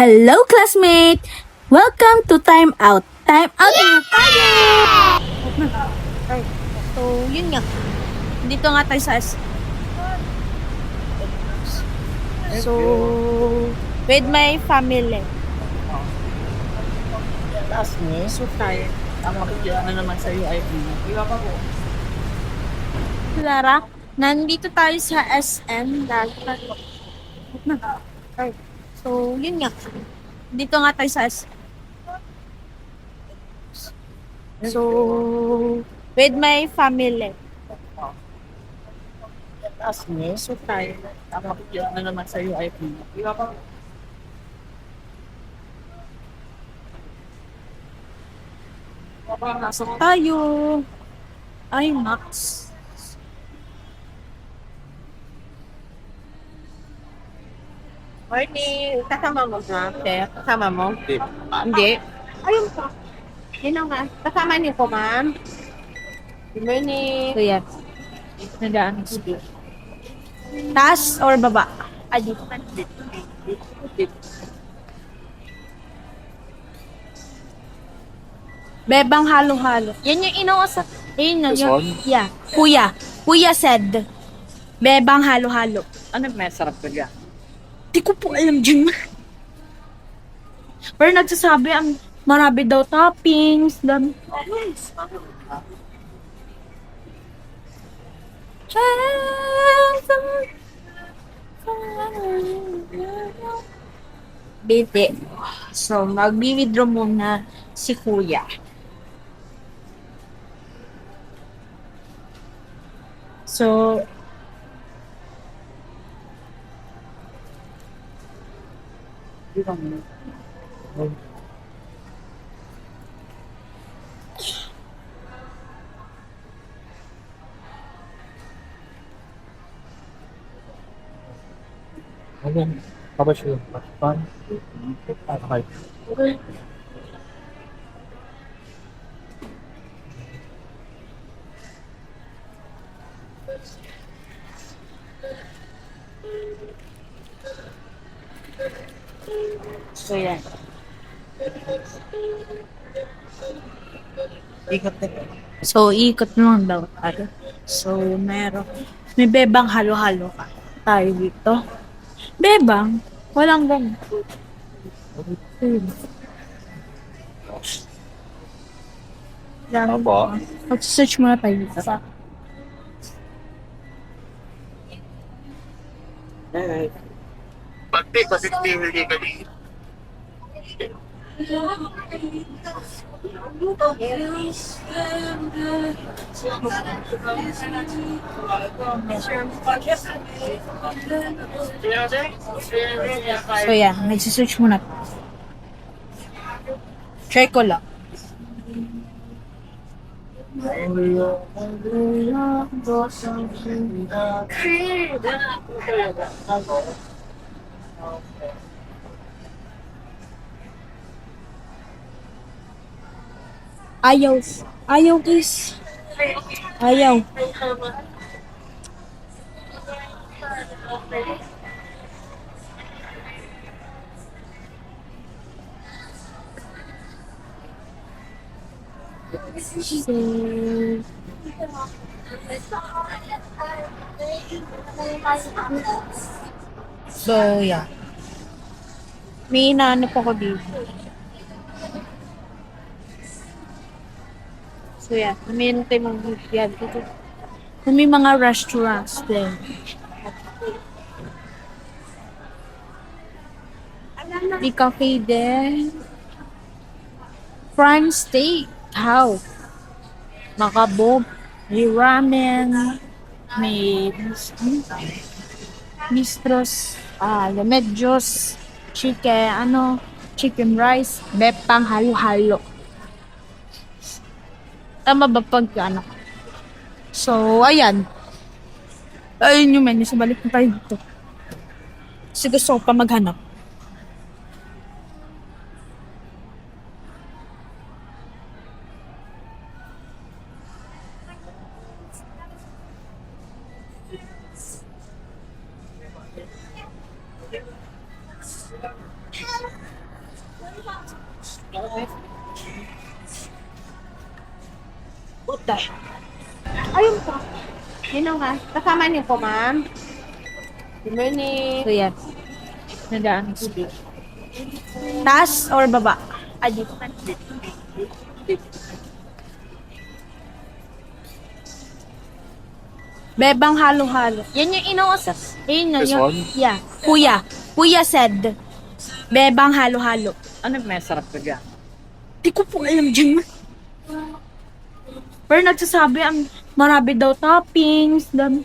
Hello, classmate! Welcome to Time Out. Time Out na tayo! So, yun nga. Dito nga tayo sa So, with my family. Taas ni. So tired. Ang makikita naman sa UIP. Iba pa po. Lara, nandito tayo sa SM. So, yun nga. Dito nga tayo sa SM. So, with my family. Taas ni. So tired. Ang makikita naman sa UIP. Iba pa po. Pasok tayo. Ay, Max. Morning. Kasama mo na, Sir? Kasama mo? Hindi. Hindi. Ayun po. Yun na nga. Kasama niyo po, ma'am. Good morning. So, yan. Nandaan. Taas or baba? Adi. Bebang halo-halo. Yan yung inuusa. Yun This yung, one? yeah. Kuya said. Bebang halo-halo. Ano may sarap ko dyan? Di ko po alam dyan. Pero nagsasabi, ang marami daw toppings. Dami. Bite. So, mag-withdraw muna si kuya. So, Ano? Tapos yun. Pan? Okay. so yan. Ikot na. So, ikot lang daw tayo. So, may bebang halo-halo ka tayo dito. Bebang? Walang ganun. Opo. Mag-search muna tayo dito. Pati, pasipti, hindi ka di. So, yan. Nagsisearch muna. Try ko lang. Ayaw. Ayaw, guys. Ayaw. So, yeah. May inaano pa ko dito. So, yeah. Meron tayo mga yan dito. May mga restaurants din. May cafe din. Prime Steak House. Makabog. May ramen. May Mistros. Lamedjos. Chicken rice. Bepang halo-halo. Tama ba pag ano? So, ayan. Ayun yung menu. So, balik na tayo dito. Kasi gusto ko pa maghanap. Puta. Ayun po. Yun na nga. Kasama niyo po, ma'am. Good morning. So yan. Nadaan ko dito. Taas or baba? Dito. Bebang halo-halo. Yan yung inuusas. Yun This yun. one? Yeah. Kuya. Kuya said. Bebang halo-halo. Ano may sarap ka dyan? Di ko po alam dyan. Pero nagsasabi ang marami daw toppings. Dami.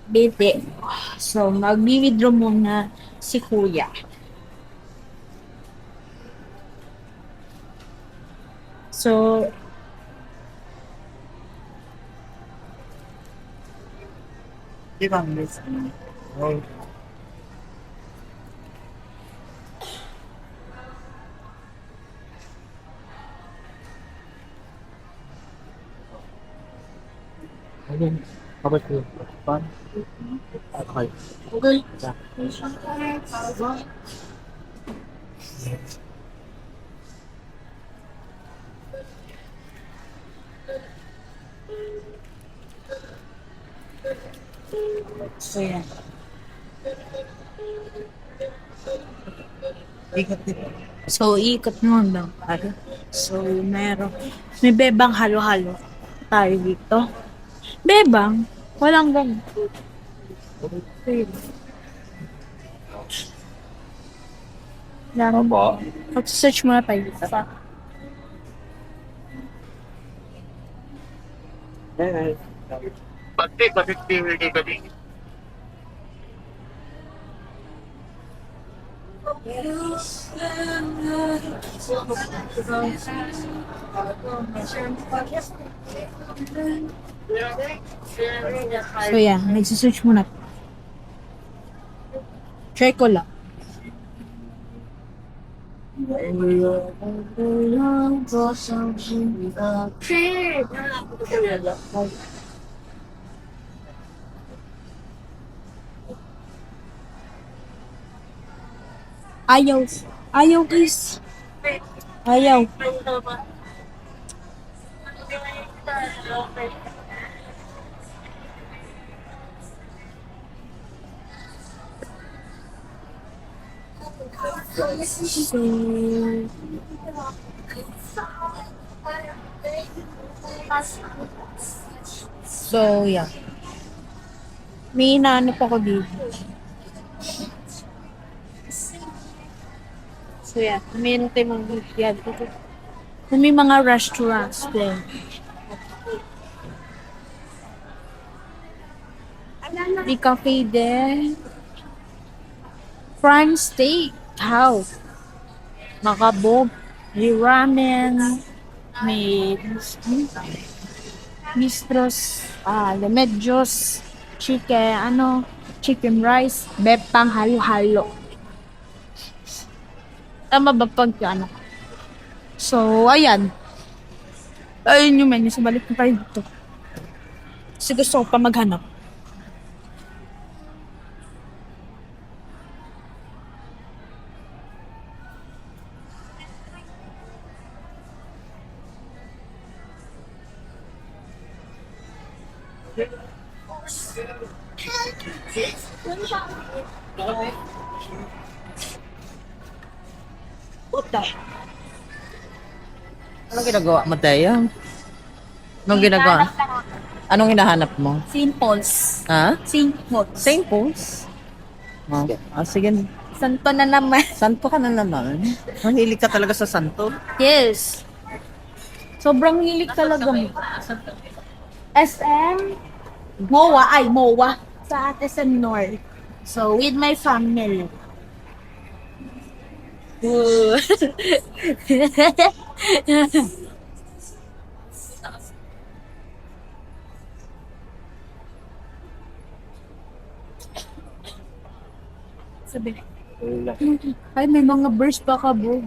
Biti. So, mag-withdraw muna si Kuya. So, Di ba, miss? Oh. Ayun. Kapag ko. Pan. Okay. okay. So, yan. Ikat dito. So, ikot mo lang. So, may bebang halo-halo tayo dito. Bebang? Walang ganun. Lang. Opo. Mag-search muna tayo dito. Pati, bakit hindi ka dito? So, yan. Nagsisearch muna. Try ko lang. Ayaw. Ayaw, guys. Ayaw. So, yeah. May inaano pa ko dito. So, yeah. Meron tayo mga yan. May mga restaurants din. May cafe din. Prime Steak House. Makabog. May ramen. May Mistros. Lemedjos. Chicken rice. Bepang halo-halo. Tama ba pag ano? So, ayan. Ayun yung menu. So, balik na tayo dito. Kasi gusto ko pa maghanap. Puta. Anong ginagawa mo, Taya? Anong ginagawa? Anong hinahanap mo? Simples. Ha? Simples. St. Paul's? Sige. Santo na naman. Santo ka na naman. Mahilig ka talaga sa santo. Yes. Sobrang hilig talaga mo. SM? MOA. Sa SM North. So, with my family. Sabi, ay may mga burst pa ka, bro.